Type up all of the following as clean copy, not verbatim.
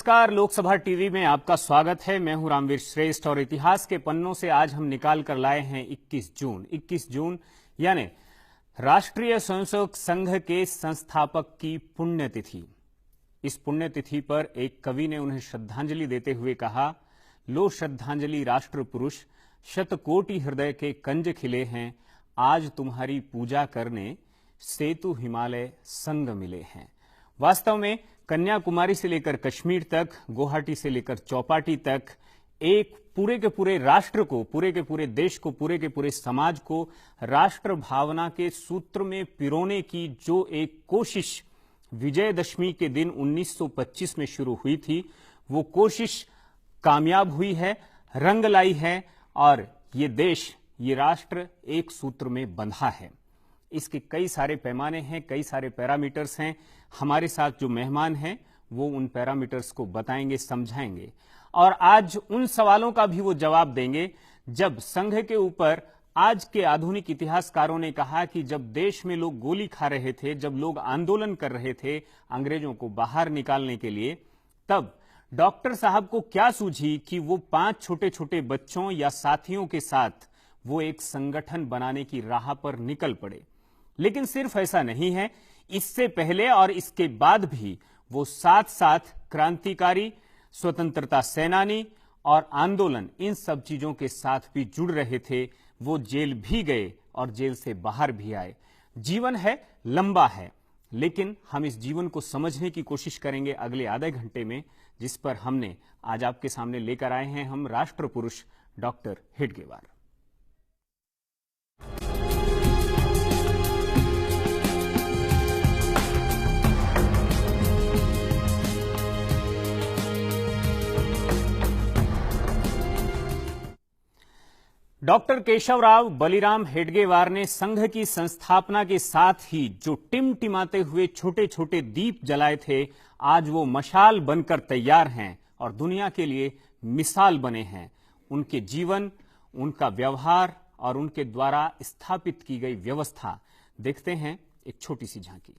नमस्कार, लोकसभा टीवी में आपका स्वागत है। मैं हूं रामवीर श्रेष्ठ और इतिहास के पन्नों से आज हम निकाल कर लाए हैं 21 जून यानी राष्ट्रीय स्वयंसेवक संघ के संस्थापक की पुण्यतिथि। इस पुण्यतिथि पर एक कवि ने उन्हें श्रद्धांजलि देते हुए कहा, लो श्रद्धांजलि राष्ट्र पुरुष, शतकोटि हृदय के कंज खिले हैं, आज तुम्हारी पूजा करने सेतु हिमालय संग मिले हैं। वास्तव में कन्याकुमारी से लेकर कश्मीर तक, गुवाहाटी से लेकर चौपाटी तक एक पूरे के पूरे राष्ट्र को, पूरे के पूरे देश को, पूरे के पूरे समाज को राष्ट्र भावना के सूत्र में पिरोने की जो एक कोशिश विजयदशमी के दिन 1925 में शुरू हुई थी, वो कोशिश कामयाब हुई है, रंग लाई है और ये देश, ये राष्ट्र एक सूत्र में बंधा है। इसके कई सारे पैमाने हैं, कई सारे पैरामीटर्स हैं। हमारे साथ जो मेहमान हैं वो उन पैरामीटर्स को बताएंगे, समझाएंगे और आज उन सवालों का भी वो जवाब देंगे जब संघ के ऊपर आज के आधुनिक इतिहासकारों ने कहा कि जब देश में लोग गोली खा रहे थे, जब लोग आंदोलन कर रहे थे अंग्रेजों को बाहर निकालने के लिए, तब डॉक्टर साहब को क्या सूझी कि वो 5 छोटे छोटे बच्चों या साथियों के साथ वो एक संगठन बनाने की राह पर निकल पड़े। लेकिन सिर्फ ऐसा नहीं है, इससे पहले और इसके बाद भी वो साथ साथ क्रांतिकारी, स्वतंत्रता सेनानी और आंदोलन, इन सब चीजों के साथ भी जुड़ रहे थे। वो जेल भी गए और जेल से बाहर भी आए। जीवन है, लंबा है, लेकिन हम इस जीवन को समझने की कोशिश करेंगे अगले आधे घंटे में, जिस पर हमने आज आपके सामने लेकर आए हैं हम राष्ट्र पुरुष डॉक्टर हेडगेवार। डॉक्टर केशवराव बलिराम हेडगेवार ने संघ की संस्थापना के साथ ही जो टिमटिमाते हुए छोटे छोटे दीप जलाए थे, आज वो मशाल बनकर तैयार हैं और दुनिया के लिए मिसाल बने हैं। उनके जीवन, उनका व्यवहार और उनके द्वारा स्थापित की गई व्यवस्था देखते हैं एक छोटी सी झांकी।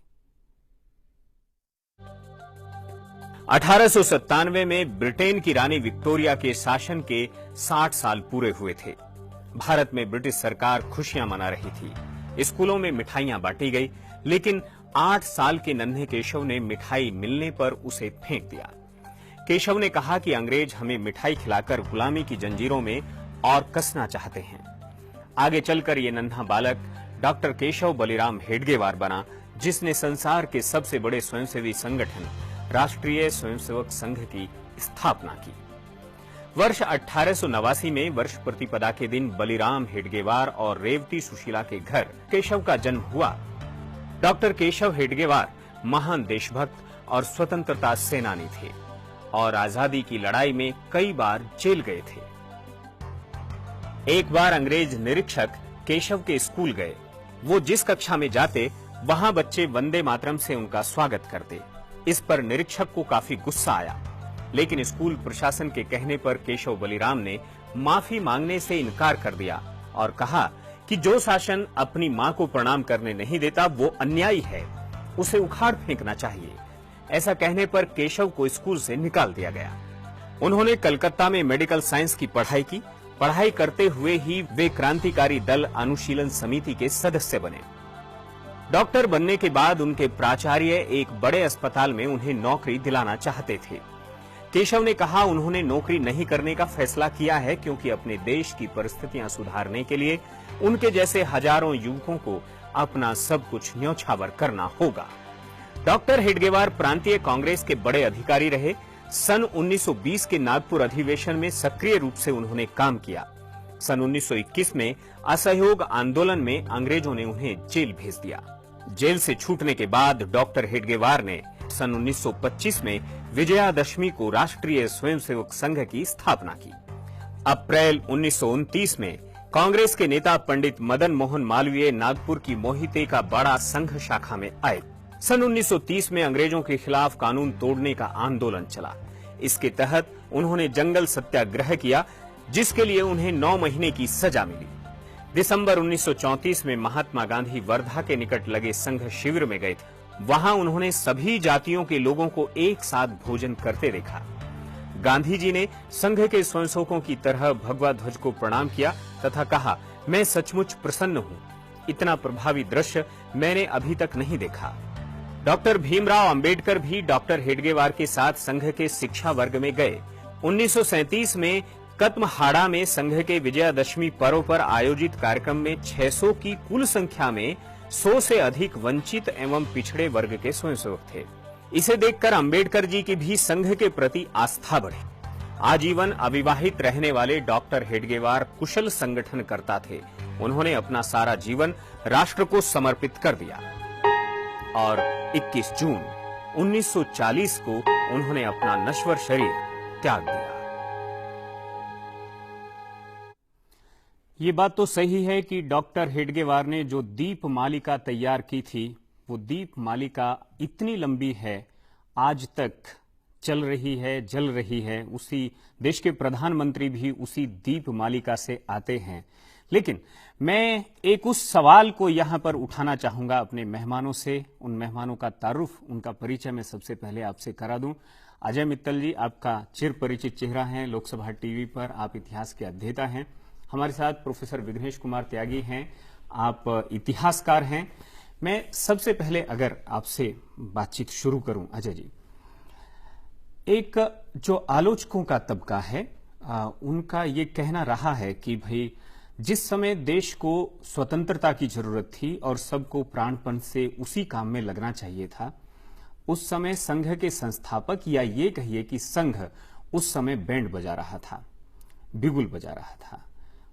1897 में ब्रिटेन की रानी विक्टोरिया के शासन के 60 साल पूरे हुए थे। भारत में ब्रिटिश सरकार खुशियां मना रही थी। स्कूलों में मिठाइयां बांटी गई, लेकिन 8 साल के नन्हे केशव ने मिठाई मिलने पर उसे फेंक दिया। केशव ने कहा कि अंग्रेज हमें मिठाई खिलाकर गुलामी की जंजीरों में और कसना चाहते हैं। आगे चलकर ये नन्हा बालक डॉक्टर केशव बलिराम हेडगेवार बना, जिसने संसार के सबसे बड़े स्वयंसेवी संगठन राष्ट्रीय स्वयंसेवक संघ की स्थापना की। वर्ष 1889 में वर्ष प्रतिपदा के दिन बलिराम हेडगेवार और रेवती सुशीला के घर केशव का जन्म हुआ। डॉक्टर केशव हेडगेवार महान देशभक्त और स्वतंत्रता सेनानी थे और आजादी की लड़ाई में कई बार जेल गए थे। एक बार अंग्रेज निरीक्षक केशव के स्कूल गए। वो जिस कक्षा में जाते, वहां बच्चे वंदे मातरम से उनका स्वागत करते। इस पर निरीक्षक को काफी गुस्सा आया, लेकिन स्कूल प्रशासन के कहने पर केशव बलिराम ने माफी मांगने से इनकार कर दिया और कहा कि जो शासन अपनी मां को प्रणाम करने नहीं देता वो अन्यायी है, उसे उखाड़ फेंकना चाहिए। ऐसा कहने पर केशव को स्कूल से निकाल दिया गया। उन्होंने कलकत्ता में मेडिकल साइंस की पढ़ाई की। पढ़ाई करते हुए ही वे क्रांतिकारी दल अनुशीलन समिति के सदस्य बने। डॉक्टर बनने के बाद उनके प्राचार्य एक बड़े अस्पताल में उन्हें नौकरी दिलाना चाहते थे। केशव ने कहा उन्होंने नौकरी नहीं करने का फैसला किया है क्योंकि अपने देश की परिस्थितियां सुधारने के लिए उनके जैसे हजारों युवकों को अपना सब कुछ न्यौछावर करना होगा। डॉक्टर हेडगेवार प्रांतीय कांग्रेस के बड़े अधिकारी रहे। सन 1920 के नागपुर अधिवेशन में सक्रिय रूप से उन्होंने काम किया। सन 1921 में असहयोग आंदोलन में अंग्रेजों ने उन्हें जेल भेज दिया। जेल से छूटने के बाद डॉक्टर हेडगेवार ने सन 1925 में विजयादशमी को राष्ट्रीय स्वयंसेवक संघ की स्थापना की। अप्रैल 1929 में कांग्रेस के नेता पंडित मदन मोहन मालवीय नागपुर की मोहिते का बड़ा संघ शाखा में आए। सन 1930 में अंग्रेजों के खिलाफ कानून तोड़ने का आंदोलन चला। इसके तहत उन्होंने जंगल सत्याग्रह किया, जिसके लिए उन्हें 9 महीने की सजा मिली। दिसंबर 1934 में महात्मा गांधी वर्धा के निकट लगे संघ शिविर में गए थे। वहां उन्होंने सभी जातियों के लोगों को एक साथ भोजन करते देखा। गांधी जी ने संघ के स्वयंसेवकों की तरह भगवा ध्वज को प्रणाम किया तथा कहा, मैं सचमुच प्रसन्न हूँ। इतना प्रभावी दृश्य मैंने अभी तक नहीं देखा। डॉक्टर भीमराव अंबेडकर भी डॉक्टर हेडगेवार के साथ संघ के शिक्षा वर्ग में गए। 1937 में कत्महाड़ा में संघ के विजयादशमी पर्व पर आयोजित कार्यक्रम में 600 की कुल संख्या में 100 से अधिक वंचित एवं पिछड़े वर्ग के स्वयंसेवक थे। इसे देखकर अंबेडकर जी की भी संघ के प्रति आस्था बढ़ी। आजीवन अविवाहित रहने वाले डॉक्टर हेडगेवार कुशल संगठनकर्ता थे। उन्होंने अपना सारा जीवन राष्ट्र को समर्पित कर दिया और 21 जून 1940 को उन्होंने अपना नश्वर शरीर त्याग दिया। ये बात तो सही है कि डॉक्टर हेडगेवार ने जो दीप मालिका तैयार की थी, वो दीप मालिका इतनी लंबी है, आज तक चल रही है, जल रही है। उसी देश के प्रधानमंत्री भी उसी दीप मालिका से आते हैं। लेकिन मैं एक उस सवाल को यहां पर उठाना चाहूंगा अपने मेहमानों से। उन मेहमानों का तारुफ, उनका परिचय मैं सबसे पहले आपसे करा दूं। अजय मित्तल जी, आपका चिर परिचित चेहरा है लोकसभा टीवी पर, आप इतिहास के अध्येता हैं। हमारे साथ प्रोफेसर विघ्नेश कुमार त्यागी हैं, आप इतिहासकार हैं। मैं सबसे पहले अगर आपसे बातचीत शुरू करूं, अजय जी, एक जो आलोचकों का तबका है उनका ये कहना रहा है कि भाई जिस समय देश को स्वतंत्रता की जरूरत थी और सबको प्राणपण से उसी काम में लगना चाहिए था, उस समय संघ के संस्थापक, या ये कहिए कि संघ उस समय बैंड बजा रहा था, बिगुल बजा रहा था,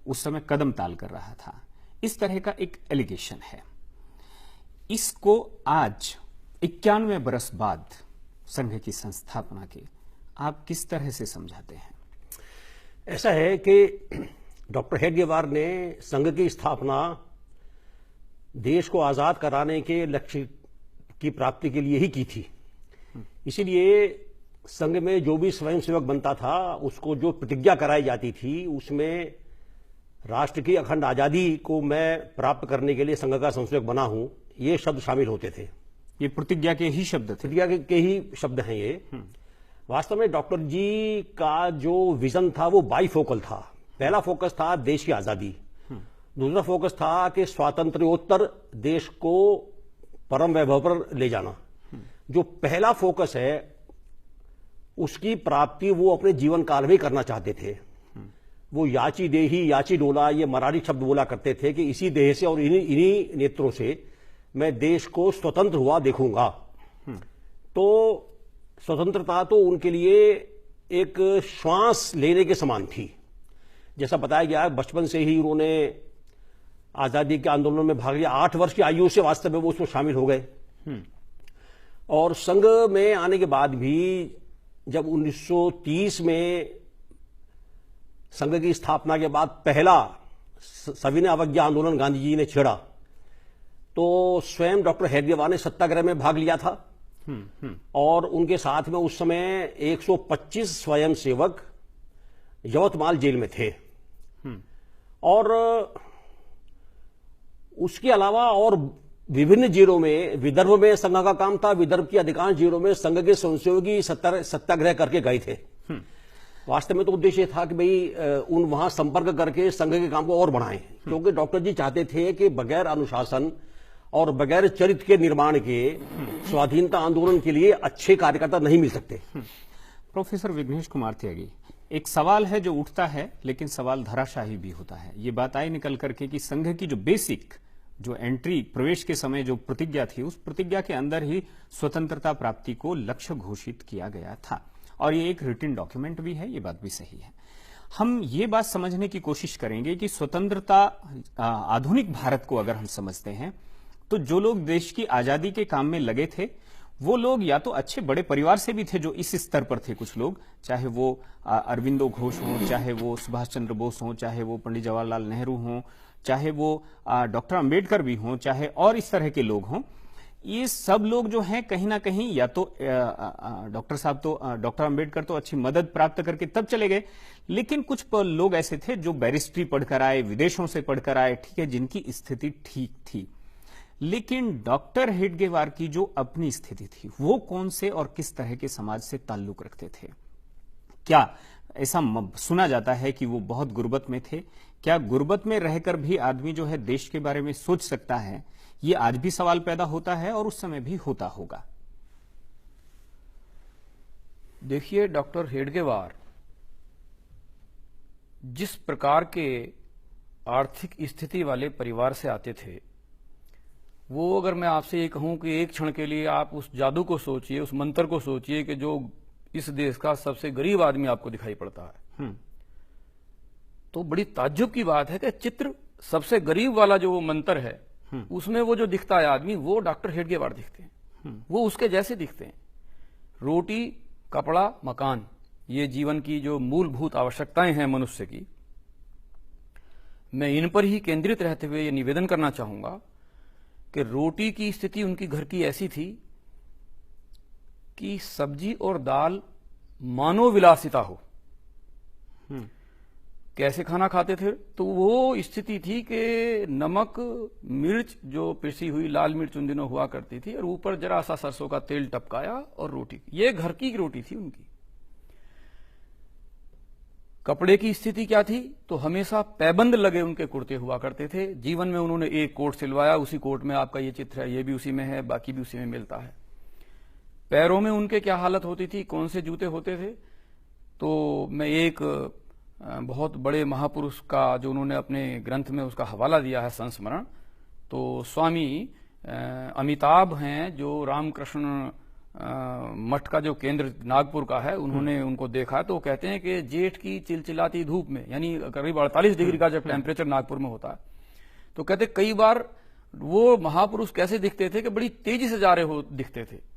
उस समय कदम ताल कर रहा था। इस तरह का एक एलिगेशन है। इसको आज 91 बरस बाद संघ की संस्थापना के आप किस तरह से समझाते हैं? ऐसा है कि डॉक्टर हेडगेवार ने संघ की स्थापना देश को आजाद कराने के लक्ष्य की प्राप्ति के लिए ही की थी। इसीलिए संघ में जो भी स्वयंसेवक बनता था, उसको जो प्रतिज्ञा कराई जाती थी, उसमें राष्ट्र की अखंड आजादी को मैं प्राप्त करने के लिए संघ का स्वयंसेवक बना हूं, ये शब्द शामिल होते थे। ये प्रतिज्ञा के ही शब्द थे? प्रतिज्ञा के ही शब्द हैं ये। वास्तव में डॉक्टर जी का जो विजन था वो बाईफोकल था। पहला फोकस था देश की आजादी, दूसरा फोकस था कि स्वातंत्र्योत्तर देश को परम वैभव पर ले जाना। जो पहला फोकस है उसकी प्राप्ति वो अपने जीवन काल में करना चाहते थे। वो याची देही याची डोला, ये मराठी शब्द बोला करते थे कि इसी देह से और इन्हीं नेत्रों से मैं देश को स्वतंत्र हुआ देखूंगा। तो स्वतंत्रता तो उनके लिए एक श्वास लेने के समान थी। जैसा बताया गया, बचपन से ही उन्होंने आजादी के आंदोलन में भाग लिया। 8 वर्ष की आयु से वास्तव में वो उसमें शामिल हो गए। और संघ में आने के बाद भी जब 1930 में संघ की स्थापना के बाद पहला सविनय अवज्ञा आंदोलन गांधी जी ने छेड़ा, तो स्वयं डॉक्टर हेडगेवार ने सत्याग्रह में भाग लिया था। और उनके साथ में उस समय 125 स्वयंसेवक यवतमाल जेल में थे। और उसके अलावा और विभिन्न जेलों में, विदर्भ में संघ का काम था, विदर्भ की अधिकांश जेलों में संघ के स्वयंसेवकी सत्याग्रह करके गए थे। वास्तव में तो उद्देश्य था कि भाई उन वहां संपर्क करके संघ के काम को और बढ़ाएं, क्योंकि डॉक्टर जी चाहते थे कि बगैर अनुशासन और बगैर चरित्र के निर्माण के स्वाधीनता आंदोलन के लिए अच्छे कार्यकर्ता नहीं मिल सकते। प्रोफेसर विघ्नेश कुमार त्यागी, एक सवाल है जो उठता है, लेकिन सवाल धराशाही भी होता है। ये बात आई निकल करके कि संघ की जो बेसिक जो एंट्री, प्रवेश के समय जो प्रतिज्ञा थी, उस प्रतिज्ञा के अंदर ही स्वतंत्रता प्राप्ति को लक्ष्य घोषित किया गया था और ये एक रिटन डॉक्यूमेंट भी है। ये बात भी सही है। हम ये बात समझने की कोशिश करेंगे कि स्वतंत्रता, आधुनिक भारत को अगर हम समझते हैं तो जो लोग देश की आजादी के काम में लगे थे वो लोग या तो अच्छे बड़े परिवार से भी थे जो इस स्तर पर थे। कुछ लोग, चाहे वो अरविंदो घोष हों, चाहे वो सुभाष चंद्र बोस हों, चाहे वो पंडित जवाहरलाल नेहरू हों, चाहे वो डॉक्टर अंबेडकर भी हों, चाहे और इस तरह के लोग हों, ये सब लोग जो हैं कहीं ना कहीं या तो डॉक्टर साहब तो डॉक्टर अंबेडकर तो अच्छी मदद प्राप्त करके तब चले गए, लेकिन कुछ लोग ऐसे थे जो बैरिस्ट्री पढ़कर आए, विदेशों से पढ़कर आए, ठीक है, जिनकी स्थिति ठीक थी। लेकिन डॉक्टर हेडगेवार की जो अपनी स्थिति थी वो कौन से और किस तरह के समाज से ताल्लुक रखते थे? क्या ऐसा सुना जाता है कि वो बहुत गुर्बत में थे? क्या गुर्बत में रहकर भी आदमी जो है देश के बारे में सोच सकता है? ये आज भी सवाल पैदा होता है और उस समय भी होता होगा। देखिए, डॉक्टर हेडगेवार जिस प्रकार के आर्थिक स्थिति वाले परिवार से आते थे, वो अगर मैं आपसे ये कहूं कि एक क्षण के लिए आप उस जादू को सोचिए, उस मंत्र को सोचिए कि जो इस देश का सबसे गरीब आदमी आपको दिखाई पड़ता है, तो बड़ी ताज्जुब की बात है कि चित्र सबसे गरीब वाला जो वो मंत्र है, उसमें वो जो दिखता है आदमी, वो डॉक्टर हेडगेवार दिखते हैं। वो उसके जैसे दिखते हैं। रोटी, कपड़ा, मकान, ये जीवन की जो मूलभूत आवश्यकताएं हैं मनुष्य की, मैं इन पर ही केंद्रित रहते हुए ये निवेदन करना चाहूंगा कि रोटी की स्थिति उनकी घर की ऐसी थी कि सब्जी और दाल मानो विलासिता हो। कैसे खाना खाते थे? तो वो स्थिति थी कि नमक, मिर्च, जो पिसी हुई लाल मिर्च उन दिनों हुआ करती थी, और ऊपर जरा सा सरसों का तेल टपकाया और रोटी। ये घर की रोटी थी उनकी। कपड़े की स्थिति क्या थी? तो हमेशा पैबंद लगे उनके कुर्ते हुआ करते थे। जीवन में उन्होंने एक कोट सिलवाया, उसी कोट में आपका ये चित्र है, ये भी उसी में है, बाकी भी उसी में मिलता है। पैरों में उनके क्या हालत होती थी, कौन से जूते होते थे? तो मैं एक बहुत बड़े महापुरुष का, जो उन्होंने अपने ग्रंथ में उसका हवाला दिया है, संस्मरण, तो स्वामी अमिताभ हैं, जो रामकृष्ण मठ का जो केंद्र नागपुर का है, उन्होंने उनको देखा तो कहते हैं कि जेठ की चिलचिलाती धूप में, यानी करीब 48 डिग्री का जब टेम्परेचर नागपुर में होता है, तो कहते कई बार वो महापुरुष कैसे दिखते थे कि बड़ी तेजी से जा रहे दिखते थे।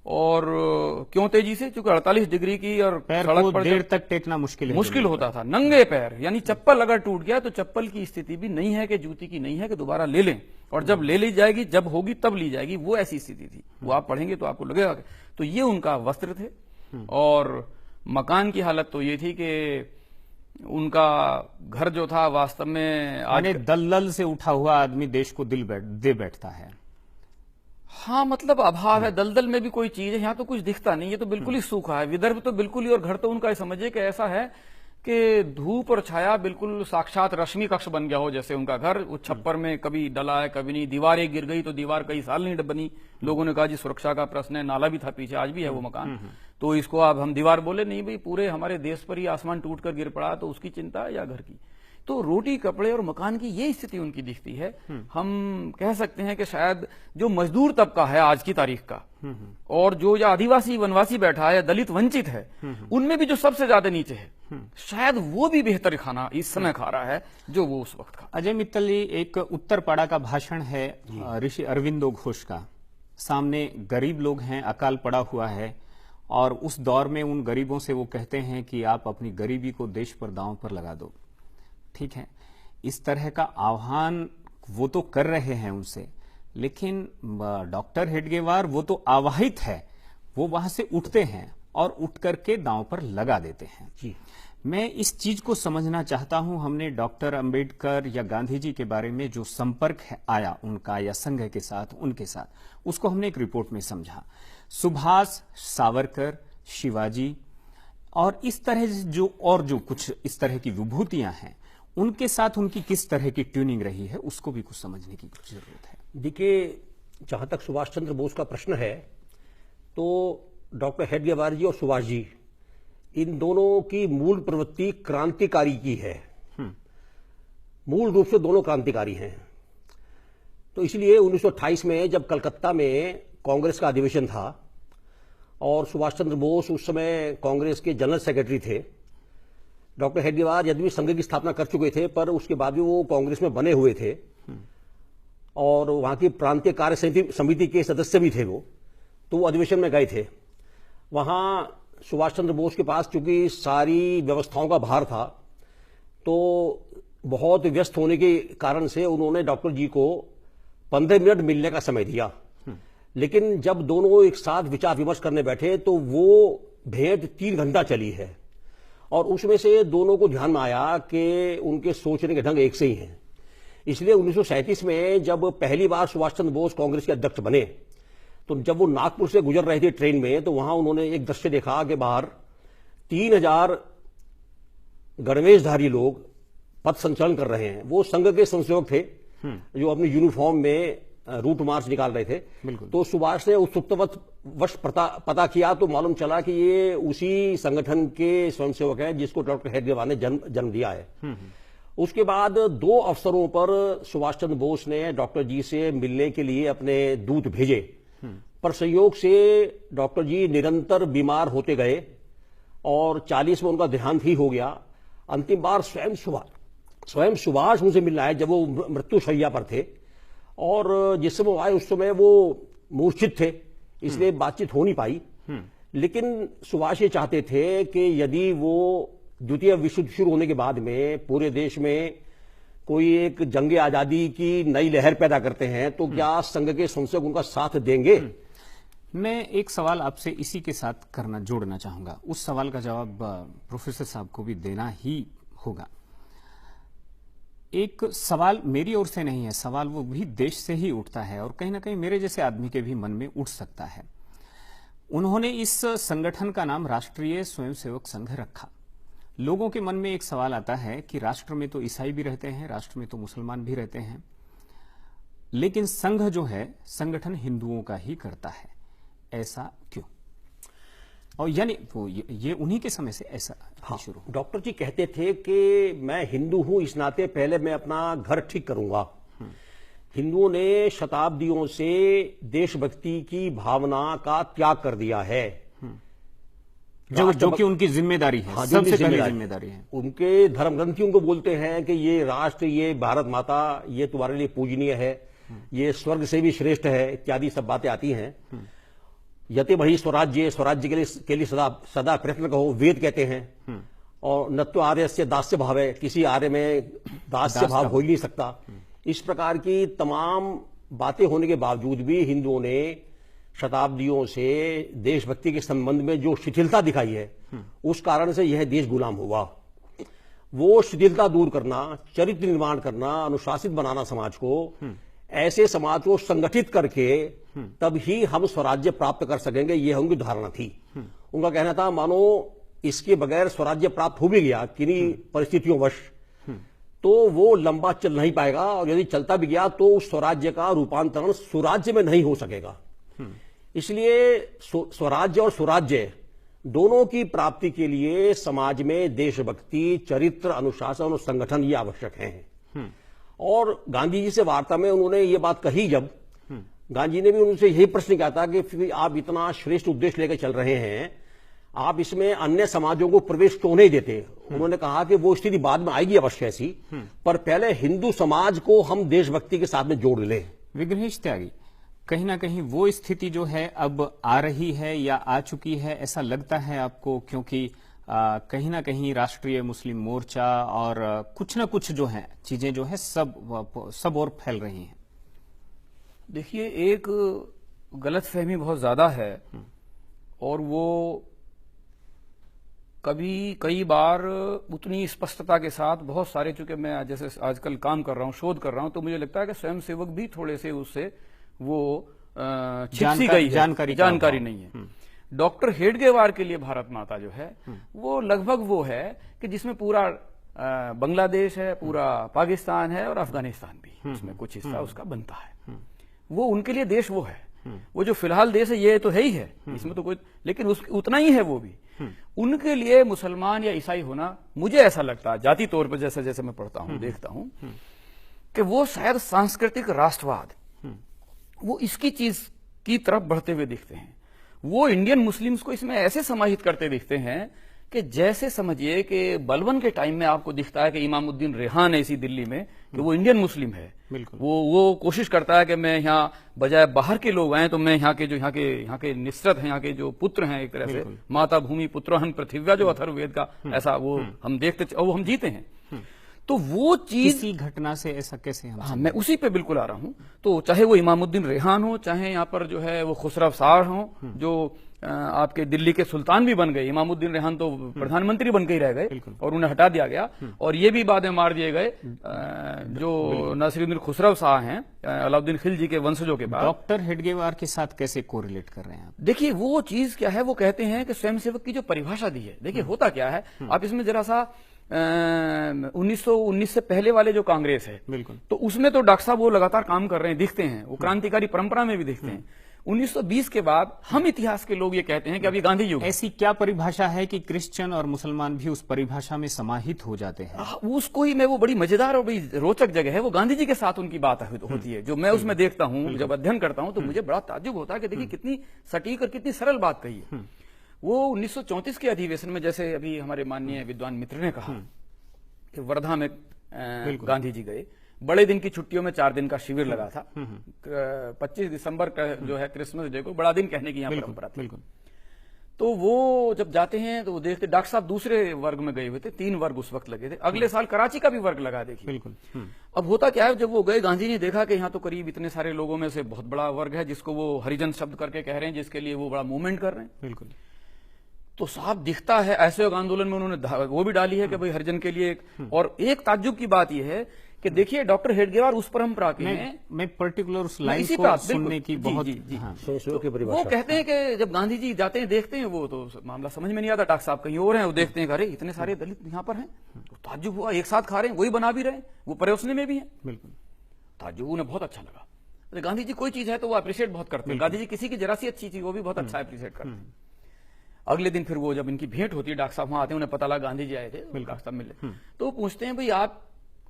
और क्यों तेजी से? क्योंकि 48 डिग्री की और सड़क पर देर तक टेकना मुश्किल होता था। नंगे पैर, यानी चप्पल अगर टूट गया तो चप्पल की स्थिति भी नहीं है कि जूती की नहीं है कि दोबारा ले लें, और जब ले ली जाएगी, जब होगी तब ली जाएगी, वो ऐसी स्थिति थी। वो आप पढ़ेंगे तो आपको लगेगा। तो ये उनका वस्त्र थे। और मकान की हालत तो ये थी कि उनका घर जो था वास्तव में आज दलदल से उठा हुआ आदमी देश को दे बैठता है। हाँ, मतलब अभाव है। दलदल में भी कोई चीज है, यहाँ तो कुछ दिखता नहीं, ये तो बिल्कुल ही सूखा है। विदर्भ तो बिल्कुल ही, और घर तो उनका समझिए कि ऐसा है कि धूप और छाया बिल्कुल साक्षात रश्मि कक्ष बन गया हो जैसे उनका घर। उस छप्पर में कभी डला है, कभी नहीं। दीवारें गिर गई तो दीवार कई साल नहीं बनी। लोगों ने कहा जी सुरक्षा का प्रश्न है, नाला भी था पीछे, आज भी है वो मकान, तो इसको अब हम दीवार बोले नहीं भाई, पूरे हमारे देश पर ही आसमान टूट कर गिर पड़ा, तो उसकी चिंता है या घर की? तो रोटी, कपड़े और मकान की ये स्थिति उनकी दिखती है। हम कह सकते हैं कि शायद जो मजदूर तबका है आज की तारीख का, और जो या आदिवासी वनवासी बैठा है या दलित वंचित है, उनमें भी जो सबसे ज्यादा नीचे है, शायद वो भी बेहतर खाना इस समय खा रहा है जो वो उस वक्त खा। अजय मित्तल जी, एक उत्तरपाड़ा का भाषण है ऋषि अरविंदो घोष का। सामने गरीब लोग हैं, अकाल पड़ा हुआ है, और उस दौर में उन गरीबों से वो कहते हैं कि आप अपनी गरीबी को देश पर दांव पर लगा दो। ठीक है, इस तरह का आह्वान वो तो कर रहे हैं उनसे, लेकिन डॉक्टर हेडगेवार वो तो आवाहित है, वो वहां से उठते हैं और उठ करके दांव पर लगा देते हैं। जी, मैं इस चीज को समझना चाहता हूं। हमने डॉक्टर अंबेडकर या गांधी जी के बारे में जो संपर्क आया उनका या संघ के साथ, उनके साथ, उसको हमने एक रिपोर्ट में समझा। सुभाष, सावरकर, शिवाजी और इस तरह जो कुछ इस तरह की विभूतियां हैं, उनके साथ उनकी किस तरह की ट्यूनिंग रही है, उसको भी कुछ समझने की कुछ जरूरत है। देखिए, जहां तक सुभाष चंद्र बोस का प्रश्न है, तो डॉक्टर हेडगेवार जी और सुभाष जी, इन दोनों की मूल प्रवृत्ति क्रांतिकारी की है। मूल रूप से दोनों क्रांतिकारी हैं। तो इसलिए 1928 में जब कलकत्ता में कांग्रेस का अधिवेशन था और सुभाष चंद्र बोस उस समय कांग्रेस के जनरल सेक्रेटरी थे, डॉक्टर हेडगेवार यद्यपि संघ की स्थापना कर चुके थे, पर उसके बाद भी वो कांग्रेस में बने हुए थे और वहां की प्रांतीय कार्य समिति के सदस्य भी थे वो। तो वो अधिवेशन में गए थे। वहां सुभाष चंद्र बोस के पास चूंकि सारी व्यवस्थाओं का भार था, तो बहुत व्यस्त होने के कारण से उन्होंने डॉक्टर जी को 15 मिनट मिलने का समय दिया। लेकिन जब दोनों एक साथ विचार विमर्श करने बैठे तो वो भेंट 3 घंटा चली है, और उसमें से दोनों को ध्यान में आया कि उनके सोचने के ढंग एक से ही हैं। इसलिए 1937 में जब पहली बार सुभाष चंद्र बोस कांग्रेस के अध्यक्ष बने, तो जब वो नागपुर से गुजर रहे थे ट्रेन में, तो वहां उन्होंने एक दृश्य देखा कि बाहर 3000 गणवेशधारी लोग पथ संचलन कर रहे हैं। वो संघ के स्वयंसेवक थे जो अपनी यूनिफॉर्म में रूट मार्च निकाल रहे थे। बिल्कुल। तो सुभाष ने उत्सुकतावश पता किया तो मालूम चला कि ये उसी संगठन के स्वयंसेवक हैं जिसको डॉक्टर हेडगेवार ने जन्म दिया है। उसके बाद 2 अवसरों पर सुभाष चंद्र बोस ने डॉक्टर जी से मिलने के लिए अपने दूत भेजे, पर संयोग से डॉक्टर जी निरंतर बीमार होते गए और 40 में उनका देहांत ही हो गया। अंतिम बार स्वयं सुभाष उनसे मिलना है जब वो मृत्युशैया पर थे, और जिस समय वो आए उस समय वो मूर्छित थे, इसलिए बातचीत हो नहीं पाई। लेकिन सुभाष ये चाहते थे कि यदि वो द्वितीय विश्व युद्ध शुरू होने के बाद में पूरे देश में कोई एक जंग आजादी की नई लहर पैदा करते हैं तो क्या संघ के स्वयंसेवक उनका साथ देंगे। मैं एक सवाल आपसे इसी के साथ जोड़ना चाहूंगा। उस सवाल का जवाब प्रोफेसर साहब को भी देना ही होगा। एक सवाल मेरी ओर से नहीं है, सवाल वो भी देश से ही उठता है और कहीं ना कहीं मेरे जैसे आदमी के भी मन में उठ सकता है। उन्होंने इस संगठन का नाम राष्ट्रीय स्वयंसेवक संघ रखा। लोगों के मन में एक सवाल आता है कि राष्ट्र में तो ईसाई भी रहते हैं, राष्ट्र में तो मुसलमान भी रहते हैं, लेकिन संघ जो है संगठन हिंदुओं का ही करता है, ऐसा क्यों? और यानी वो ये उन्हीं के समय से ऐसा शुरू। डॉक्टर जी कहते थे कि मैं हिंदू हूं, इस नाते पहले मैं अपना घर ठीक करूंगा। हिंदुओं ने शताब्दियों से देशभक्ति की भावना का त्याग कर दिया है, जो कि उनकी जिम्मेदारी है। हाँ, सबसे पहली जिम्मेदारी है। उनके धर्म ग्रंथियों को बोलते हैं कि ये राष्ट्र, ये भारत माता, ये तुम्हारे लिए पूजनीय है, ये स्वर्ग से भी श्रेष्ठ है, इत्यादि सब बातें आती हैं। यते वही स्वराज्य, स्वराज्य के लिए सदा प्रयत्न कहो, वेद कहते हैं। और नत्व आर्य से दास्य भाव है, किसी आर्य में दास्य भाव हो ही नहीं सकता। इस प्रकार की तमाम बातें होने के बावजूद भी हिंदुओं ने शताब्दियों से देशभक्ति के संबंध में जो शिथिलता दिखाई है, उस कारण से यह देश गुलाम हुआ। वो शिथिलता दूर करना, चरित्र निर्माण करना, अनुशासित बनाना समाज को, ऐसे समाज को संगठित करके तब ही हम स्वराज्य प्राप्त कर सकेंगे, यह उनकी धारणा थी। उनका कहना था मानो इसके बगैर स्वराज्य प्राप्त हो भी गया किन्हीं परिस्थितियों वश तो वो लंबा चल नहीं पाएगा, और यदि चलता भी गया तो उस स्वराज्य का रूपांतरण सुराज्य में नहीं हो सकेगा। इसलिए स्वराज्य और सुराज्य दोनों की प्राप्ति के लिए समाज में देशभक्ति, चरित्र, अनुशासन और संगठन ये आवश्यक हैं। और गांधी जी से वार्ता में उन्होंने ये बात कही, जब गांधी ने भी उनसे यही प्रश्न किया था कि आप इतना श्रेष्ठ उद्देश्य लेकर चल रहे हैं, आप इसमें अन्य समाजों को प्रवेश क्यों नहीं देते। उन्होंने कहा कि वो स्थिति बाद में आएगी अवश्य ऐसी, पर पहले हिंदू समाज को हम देशभक्ति के साथ में जोड़ लें। विग्रहेश त्यागी, कहीं ना कहीं वो स्थिति जो है अब आ रही है या आ चुकी है, ऐसा लगता है आपको? क्योंकि कहीं ना कहीं राष्ट्रीय मुस्लिम मोर्चा और कुछ ना कुछ जो है चीजें जो है सब और फैल रही हैं। देखिए, एक गलतफहमी बहुत ज्यादा है और वो कई बार उतनी स्पष्टता के साथ बहुत सारे, चूंकि मैं जैसे आजकल काम कर रहा हूं, शोध कर रहा हूं, तो मुझे लगता है कि स्वयंसेवक भी थोड़े से उससे वो छिपसी गई है, जानकारी नहीं है। डॉक्टर हेडगेवार के लिए भारत माता जो है वो लगभग वो है कि जिसमें पूरा बांग्लादेश है, पूरा पाकिस्तान है और अफगानिस्तान भी उसमें कुछ हिस्सा उसका बनता है। वो उनके लिए देश वो है। वो जो फिलहाल देश है ये तो है ही है, इसमें तो कोई, लेकिन उतना ही है वो भी। उनके लिए मुसलमान या ईसाई होना, मुझे ऐसा लगता है जाति तौर पर, जैसे जैसे मैं पढ़ता हूं, देखता हूं, कि वो शायद सांस्कृतिक राष्ट्रवाद, वो इसकी चीज की तरफ बढ़ते हुए दिखते हैं। वो इंडियन मुस्लिम्स को इसमें ऐसे समाहित करते दिखते हैं कि जैसे समझिए कि बलबन के टाइम में आपको दिखता है कि इमामुद्दीन रेहान है इसी दिल्ली में, कि वो इंडियन मुस्लिम है। वो कोशिश करता है कि मैं यहाँ बजाय बाहर के लोग आए तो मैं यहाँ के निस्रत हैं, यहाँ के जो पुत्र हैं, एक तरह से माता भूमि पुत्रहन पृथिव्या, जो अथर्ववेद का ऐसा वो हम देखते, वो हम जीते हैं। तो वो चीज किसी घटना से ऐसा कैसे हम हाँ, मैं उसी पे बिल्कुल आ रहा हूं। तो चाहे वो इमामुद्दीन रेहान हो, चाहे यहाँ पर जो है वो खुसरव सार हो, जो आपके दिल्ली के सुल्तान भी बन गए। इमामुद्दीन रेहान तो प्रधानमंत्री बन के ही रह गए और उन्हें हटा दिया गया, और ये भी बाद में मार दिए गए जो नासिरुद्दीन खुसरव शाह हैं, अलाउद्दीन खिलजी के वंशजों के बाद। डॉक्टर हेडगेवार के साथ कैसे कोरिलेट कर रहे हैं आप? देखिए वो चीज क्या है, वो कहते हैं कि स्वयंसेवक की जो परिभाषा दी है, देखिए होता क्या है, आप इसमें जरा सा 1919 से पहले वाले जो कांग्रेस है, बिल्कुल, तो उसमें तो डॉक्टर साहब वो लगातार काम कर रहे हैं, दिखते हैं, वो क्रांतिकारी परंपरा में भी दिखते हैं। 1920 के बाद हम इतिहास के लोग ये कहते हैं कि अभी गांधी युग है। ऐसी क्या परिभाषा है कि क्रिश्चियन और मुसलमान भी उस परिभाषा में समाहित हो जाते हैं? उसको ही मैं, वो बड़ी मजेदार और बड़ी रोचक जगह है, वो गांधी जी के साथ उनकी बात होती है, जो मैं उसमें देखता हूं, जब अध्ययन करता हूं तो मुझे बड़ा ताज्जुब होता है कि देखिए कितनी सटीक और कितनी सरल बात कही है। वो 1934 के अधिवेशन में, जैसे अभी हमारे माननीय विद्वान मित्र ने कहा कि वर्धा में गांधी जी गए, बड़े दिन की छुट्टियों में 4 दिन का शिविर लगा था। 25 दिसंबर का जो है क्रिसमस डे को बड़ा दिन कहने की यहाँ परंपरा थी। बिल्कुल। तो वो जब जाते हैं तो वो देखते, डॉक्टर साहब दूसरे वर्ग में गए हुए थे, 3 वर्ग उस वक्त लगे थे, अगले साल कराची का भी वर्ग लगा, देखिए। बिल्कुल। अब होता क्या है, जब वो गए, गांधी ने देखा कि यहाँ तो करीब इतने सारे लोगों में से बहुत बड़ा वर्ग है जिसको वो हरिजन शब्द करके कह रहे हैं, जिसके लिए वो बड़ा मूवमेंट कर रहे हैं। बिल्कुल। तो साहब दिखता है, असहयोग आंदोलन में उन्होंने वो भी डाली है कि भाई हरिजन के लिए और एक ताज्जुब की बात यह है कि देखिए डॉक्टर हेडगेवार उस परंपरा के हैं। मैं पर्टिकुलर उस लाइन इसी को पे सुनने की बहुत स्वयंसेवक की वो परिभाषा। कहते हैं कि जब गांधी जी जाते हैं, देखते हैं, वो तो मामला समझ में नहीं आता, डॉक्टर साहब कहीं और हैं, वो देखते हैं अरे इतने सारे दलित यहाँ पर हैं, तो ताज्जुब हुआ, एक साथ खा रहे हैं, वही बना भी रहे हैं, वो परोसने में भी हैं। बिल्कुल। ताज्जुब उन्हें बहुत अच्छा लगा। तो गांधी जी कोई चीज है तो वो अप्रिशिएट बहुत करते हैं, गांधी जी किसी की जरा सी अच्छी चीज वो भी बहुत अच्छा अप्रिशिएट करते हैं। अगले दिन फिर वो जब इनकी भेंट होती है, डॉक्टर साहब वहां आते हैं, उन्हें पता लगा गांधी जी आए थे, डॉक्टर साहब मिले, तो वो पूछते हैं भाई आप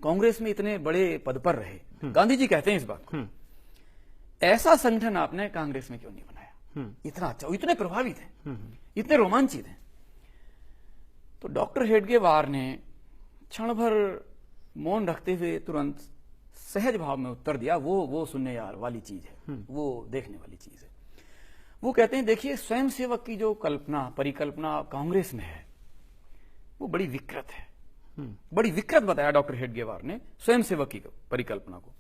कांग्रेस में इतने बड़े पद पर रहे, गांधी जी कहते हैं इस बात को, ऐसा संगठन आपने कांग्रेस में क्यों नहीं बनाया, इतना अच्छा, इतने प्रभावित हैं, इतने रोमांचित हैं। तो डॉक्टर हेडगेवार ने क्षण भर मौन रखते हुए तुरंत सहज भाव में उत्तर दिया, वो सुनने यार वाली चीज है, वो देखने वाली चीज है। वो कहते हैं देखिए स्वयंसेवक की जो कल्पना, परिकल्पना कांग्रेस में है, वो बड़ी विकृत है, बड़ी विकृत बताया डॉक्टर हेडगेवार ने स्वयंसेवक की परिकल्पना को।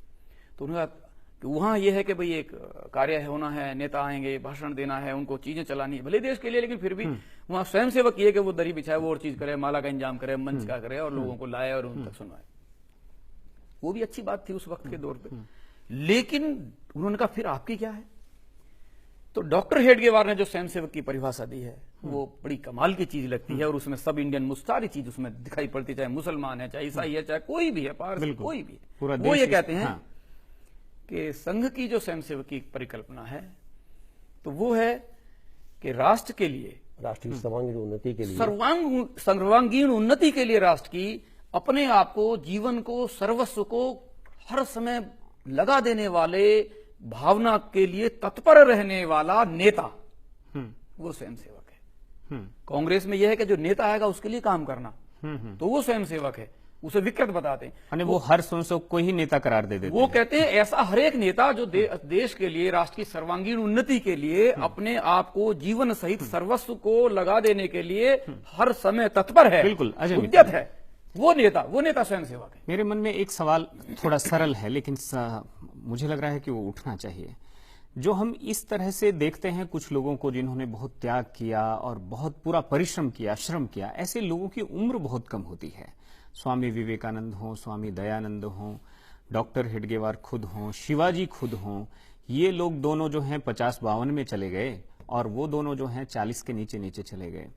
तो उन्होंने कहा कि वहां यह है कि भाई एक कार्य होना है, नेता आएंगे, भाषण देना है, उनको चीजें चलानी है, भले देश के लिए, लेकिन फिर भी वहां स्वयंसेवक ये कि वो दरी बिछाए, वो और चीज करे, माला का इंतजाम करे, मंच का करे और लोगों को लाए और उन तक सुनवाए। वो भी अच्छी बात थी उस वक्त के दौर पे, लेकिन उन्होंने कहा फिर आपकी क्या है। तो डॉक्टर हेडगेवार ने जो स्वयंसेवक की परिभाषा दी है वो बड़ी कमाल की चीज लगती है, और उसमें सब इंडियन सारी चीज उसमें दिखाई पड़ती, चाहे मुसलमान है, चाहे ईसाई है, चाहे कोई भी है, पारसी, कोई भी है। वो ये कहते हैं कि संघ की जो स्वयंसेवक की परिकल्पना है तो वो है कि राष्ट्र के लिए, राष्ट्र की सर्वांगीण उन्नति के लिए, सर्वांगीण उन्नति के लिए राष्ट्र की अपने आप को, जीवन को, सर्वस्व को हर समय लगा देने वाले, भावना के लिए तत्पर रहने वाला नेता, वो स्वयंसेवक है। कांग्रेस में यह है कि जो नेता आएगा उसके लिए काम करना, तो वो स्वयंसेवक है, उसे विकृत बताते हैं। वो हर स्वयंसेवक को ही नेता करार दे देते वो कहते हैं ऐसा हर एक नेता जो देश के लिए, राष्ट्र की सर्वांगीण उन्नति के लिए अपने आप को, जीवन सहित सर्वस्व को लगा देने के लिए हर समय तत्पर है, बिल्कुल उद्यत है, वो नेता स्वयंसेवक है। मेरे मन में एक सवाल थोड़ा सरल है, लेकिन मुझे लग रहा है कि वो उठना चाहिए। जो हम इस तरह से देखते हैं कुछ लोगों को जिन्होंने बहुत त्याग किया और बहुत पूरा परिश्रम किया, श्रम किया, ऐसे लोगों की उम्र बहुत कम होती है। स्वामी विवेकानंद हों, स्वामी दयानंद हों, डॉक्टर हेडगेवार खुद हों, शिवाजी खुद हों, ये लोग दोनों जो हैं 50-52 में चले गए और वो दोनों जो हैं 40 के नीचे नीचे चले गए।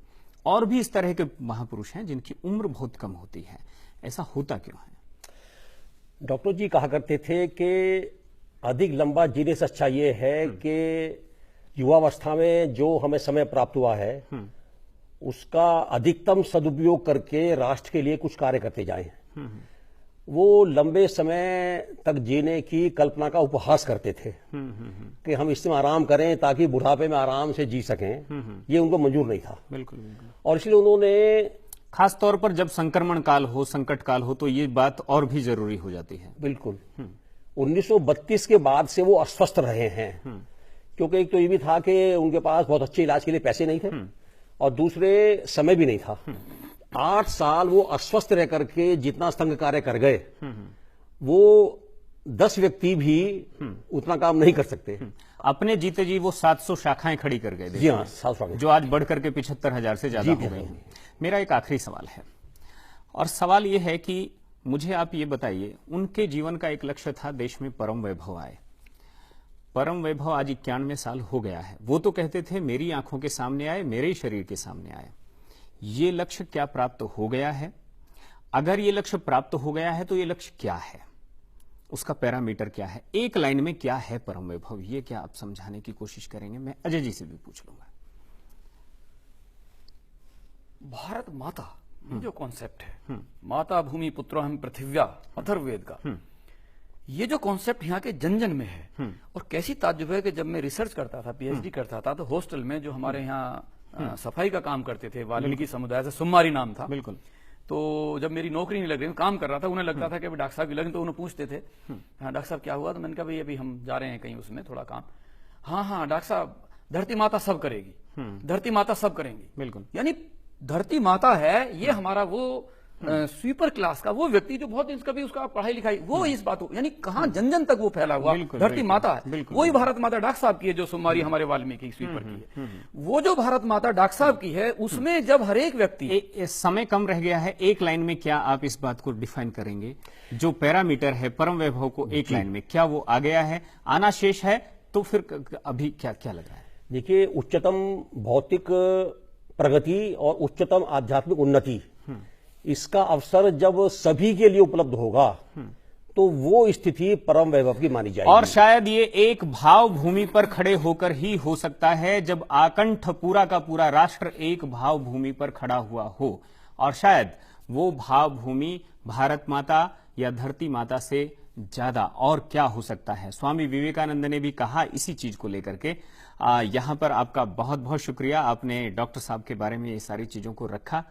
और भी इस तरह के महापुरुष हैं जिनकी उम्र बहुत कम होती है। ऐसा होता क्यों है? डॉक्टर जी कहा करते थे कि अधिक लंबा जीने से अच्छा ये है कि युवावस्था में जो हमें समय प्राप्त हुआ है उसका अधिकतम सदुपयोग करके राष्ट्र के लिए कुछ कार्य करते जाएं। वो लंबे समय तक जीने की कल्पना का उपहास करते थे कि हम इसमें आराम करें ताकि बुढ़ापे में आराम से जी सकें, ये उनको मंजूर नहीं था। बिल्कुल बिल्कुल। और इसलिए उन्होंने खास तौर पर जब संक्रमण काल हो, संकट काल हो, तो ये बात और भी जरूरी हो जाती है। बिल्कुल। 1932 के बाद से वो अस्वस्थ रहे हैं, क्योंकि एक तो ये भी था कि उनके पास बहुत अच्छे इलाज के लिए पैसे नहीं थे और दूसरे समय भी नहीं था। 8 साल वो अस्वस्थ रह करके जितना संघ कार्य कर गए, वो 10 व्यक्ति भी उतना काम नहीं कर सकते। अपने जीते जी वो 700 शाखाएं खड़ी कर गए, जी हाँ, 700 जो आज बढ़कर के 75,000 से ज्यादा हो गई हैं। मेरा एक आखिरी सवाल है, और सवाल ये है कि मुझे आप ये बताइए, उनके जीवन का एक लक्ष्य था देश में परम वैभव आए। परम वैभव आज 91 साल हो गया है। वो तो कहते थे मेरी आंखों के सामने आए, मेरे ही शरीर के सामने आए। ये लक्ष्य क्या प्राप्त हो गया है? अगर ये लक्ष्य प्राप्त हो गया है तो ये लक्ष्य क्या है, उसका पैरामीटर क्या है? एक लाइन में क्या है परम वैभव, ये क्या आप समझाने की कोशिश करेंगे? मैं अजय जी से भी पूछ लूंगा। भारत माता ये जो कॉन्सेप्ट है, माता भूमि पुत्रो हम पृथिव्या, अथर्ववेद का, ये जो कॉन्सेप्ट यहाँ के जन जन में है। और कैसी ताज्जुब है कि जब मैं रिसर्च करता था, पीएचडी करता था, तो हॉस्टल में जो हमारे यहाँ सफाई का काम करते थे, वाल्मीकि समुदाय से, सुम्मारी नाम था। बिल्कुल। तो जब मेरी नौकरी नहीं लग रही, काम कर रहा था, उन्हें लगता था कि डॉक्टर साहब की लगन, तो उन्हें पूछते थे, हाँ डॉक्टर साहब क्या हुआ? तो मैंने कहा भाई अभी हम जा रहे हैं कहीं उसमें थोड़ा काम। हाँ हाँ डॉक्टर साहब, धरती माता सब करेगी, धरती माता सब करेंगी। बिल्कुल। यानी धरती माता है, ये हमारा वो स्वीपर क्लास का वो व्यक्ति जो बहुत कभी उसका पढ़ाई लिखाई, वो इस बात को, यानी कहां जन जन तक वो फैला हुआ धरती माता है। वही भारत माता डॉक्टर साहब की है, जो सुमारी हमारे वाल्मीकि स्वीपर की है। वो जो भारत माता डॉक्टर साहब की है, उसमें जब हर एक व्यक्ति, समय कम रह गया है, एक लाइन में क्या आप इस बात को डिफाइन करेंगे? जो पैरामीटर है परम वैभव को, एक लाइन में क्या वो आ गया है, आना शेष है? तो फिर अभी क्या क्या लग रहा है? देखिए, उच्चतम भौतिक प्रगति और उच्चतम आध्यात्मिक उन्नति, इसका अवसर जब सभी के लिए उपलब्ध होगा तो वो स्थिति परम वैभव की मानी जाएगी। और शायद ये एक भाव भूमि पर खड़े होकर ही हो सकता है, जब आकंठ पूरा का पूरा राष्ट्र एक भाव भूमि पर खड़ा हुआ हो। और शायद वो भाव भूमि भारत माता या धरती माता से ज्यादा और क्या हो सकता है? स्वामी विवेकानंद ने भी कहा इसी चीज को लेकर के। यहां पर आपका बहुत बहुत शुक्रिया, आपने डॉक्टर साहब के बारे में ये सारी चीजों को रखा।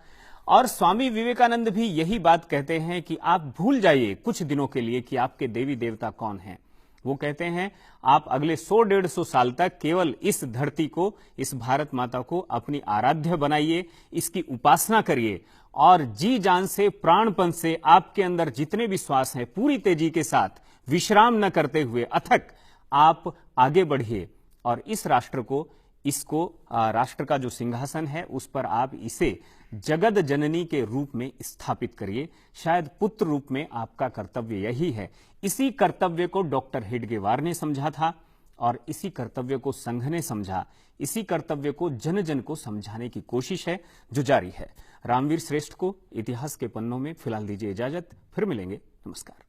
और स्वामी विवेकानंद भी यही बात कहते हैं कि आप भूल जाइए कुछ दिनों के लिए कि आपके देवी देवता कौन हैं। वो कहते हैं आप अगले 100-150 साल तक केवल इस धरती को, इस भारत माता को अपनी आराध्य बनाइए, इसकी उपासना करिए, और जी जान से, प्राणपन से आपके अंदर जितने भी श्वास हैं पूरी तेजी के साथ विश्राम न करते हुए अथक आप आगे बढ़िए, और इस राष्ट्र को, इसको राष्ट्र का जो सिंहासन है उस पर आप इसे जगत जननी के रूप में स्थापित करिए। शायद पुत्र रूप में आपका कर्तव्य यही है। इसी कर्तव्य को डॉक्टर हेडगेवार ने समझा था, और इसी कर्तव्य को संघ ने समझा। इसी कर्तव्य को जन जन को समझाने की कोशिश है जो जारी है। रामवीर श्रेष्ठ को इतिहास के पन्नों में फिलहाल दीजिए इजाजत, फिर मिलेंगे। नमस्कार।